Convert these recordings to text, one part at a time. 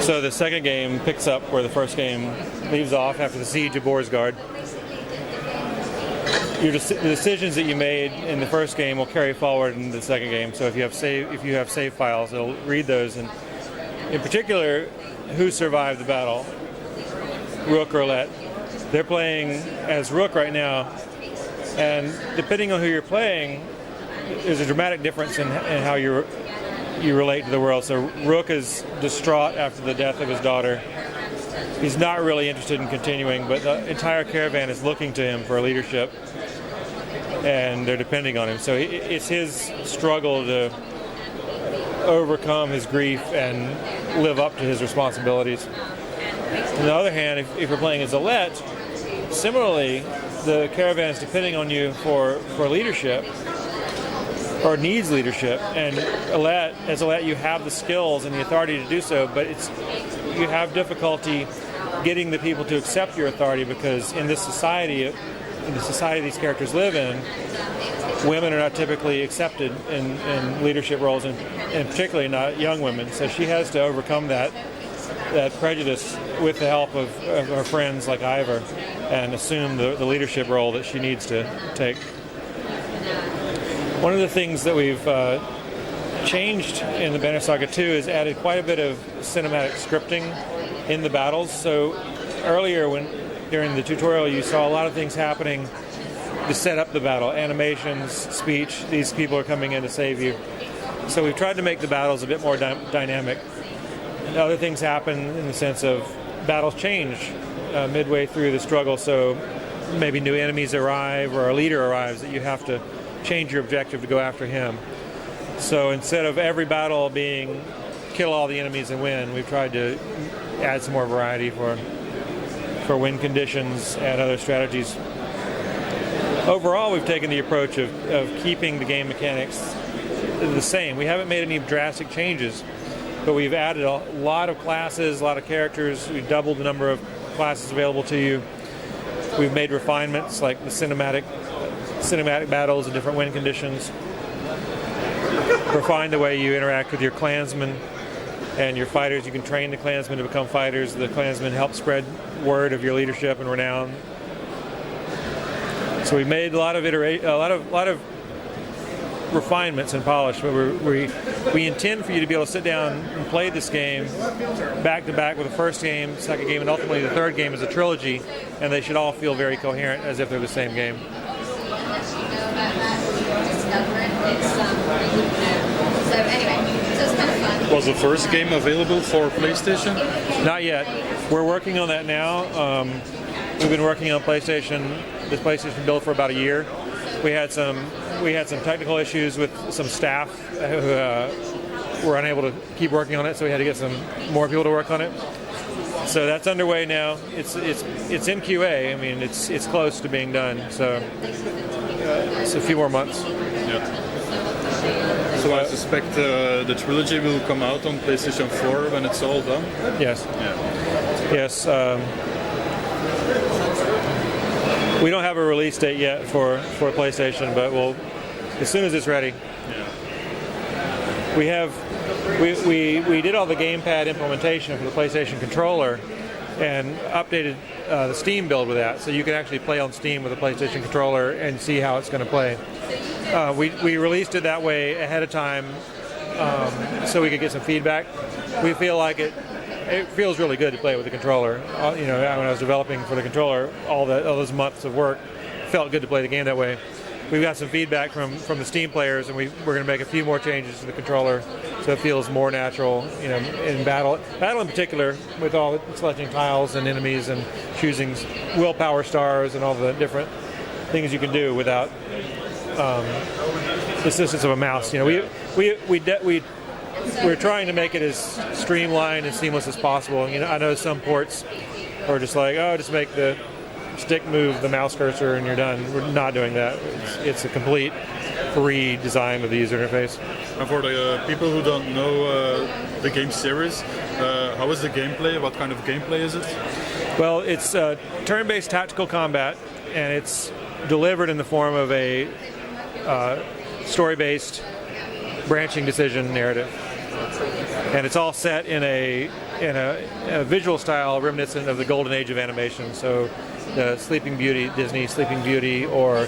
So the second game picks up where the first game leaves off after the siege of Borsgard. The decisions that you made in the first game will carry forward in the second game. So if you have save files, it'll read those. And in particular, who survived the battle, Rook or Let. They're playing as Rook right now, and depending on who you're playing, there's a dramatic difference in how you relate to the world. So Rook is distraught after the death of his daughter. He's not really interested in continuing, but the entire caravan is looking to him for leadership, and they're depending on him. So it's his struggle to overcome his grief and live up to his responsibilities. On the other hand, if you're playing as a Let, similarly, the caravan is depending on you for leadership, or needs leadership, and as a Let, you have the skills and the authority to do so, but you have difficulty getting the people to accept your authority, because in the society these characters live in, women are not typically accepted in leadership roles, and particularly not young women. So she has to overcome that prejudice with the help of her friends like Ivor, and assume the leadership role that she needs to take. One of the things that we've changed in the Banner Saga 2 is added quite a bit of cinematic scripting in the battles. So earlier, during the tutorial, you saw a lot of things happening to set up the battle. Animations, speech, these people are coming in to save you. So we've tried to make the battles a bit more dynamic. And other things happen in the sense of battles change midway through the struggle. So maybe new enemies arrive, or a leader arrives that you have to change your objective to go after him. So instead of every battle being kill all the enemies and win, we've tried to add some more variety for win conditions and other strategies. Overall, we've taken the approach of keeping the game mechanics the same. We haven't made any drastic changes, but we've added a lot of classes, a lot of characters. We've doubled the number of classes available to you. We've made refinements like the cinematic battles and different win conditions. Refined the way you interact with your clansmen and your fighters. You can train the clansmen to become fighters. The clansmen help spread word of your leadership and renown. So we made a lot of refinements and polish. But we intend for you to be able to sit down and play this game back to back with the first game, second game, and ultimately the third game as a trilogy, and they should all feel very coherent as if they're the same game. Was the first game available for PlayStation? Not yet. We're working on that now. We've been working on this PlayStation build for about a year. We had some technical issues with some staff who were unable to keep working on it, so we had to get some more people to work on it. So that's underway now. It's in QA. I mean, it's close to being done. So it's a few more months. Yeah. So I suspect the trilogy will come out on PlayStation 4 when it's all done? Yes. Yeah. Yes. We don't have a release date yet for PlayStation, but we'll, as soon as it's ready. Yeah. We did all the gamepad implementation for the PlayStation controller and updated the Steam build with that, so you can actually play on Steam with a PlayStation controller and see how it's going to play. We released it that way ahead of time, so we could get some feedback. We feel like it feels really good to play with the controller. When I was developing for the controller, all those months of work, felt good to play the game that way. We've got some feedback from the Steam players, and we're going to make a few more changes to the controller so it feels more natural, in battle. Battle in particular, with all the selecting tiles and enemies and choosing willpower stars and all the different things you can do without the assistance of a mouse. We're trying to make it as streamlined and seamless as possible. I know some ports are just like, just make the stick move the mouse cursor and you're done. We're not doing that. It's a complete redesign of the user interface. And for the people who don't know the game series, how is the gameplay? What kind of gameplay is it? Well, it's turn-based tactical combat, and it's delivered in the form of a story-based branching decision narrative. And it's all set in a a visual style reminiscent of the golden age of animation. So the Sleeping Beauty, Disney Sleeping Beauty, or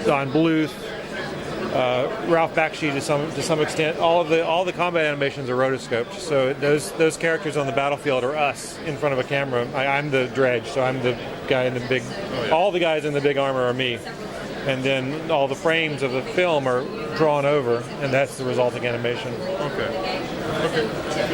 Don Bluth, Ralph Bakshi to some extent. All the combat animations are rotoscoped. So those characters on the battlefield are us in front of a camera. I'm the dredge, so I'm the guy in the big. Oh, yeah. All the guys in the big armor are me, and then all the frames of the film are drawn over, and that's the resulting animation. Okay.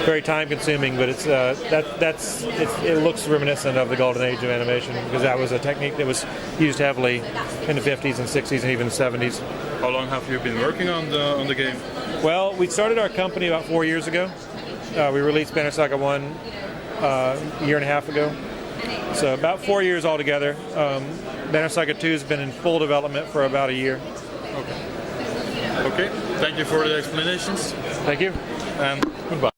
Very time consuming, but it looks reminiscent of the golden age of animation, because that was a technique that was used heavily in the 50s and 60s and even the 70s. How long have you been working on the game? Well, we started our company about 4 years ago. We released Banner Saga 1 a year and a half ago. So about 4 years altogether. Banner Saga 2 has been in full development for about a year. Okay. Thank you for the explanations. Thank you. And goodbye.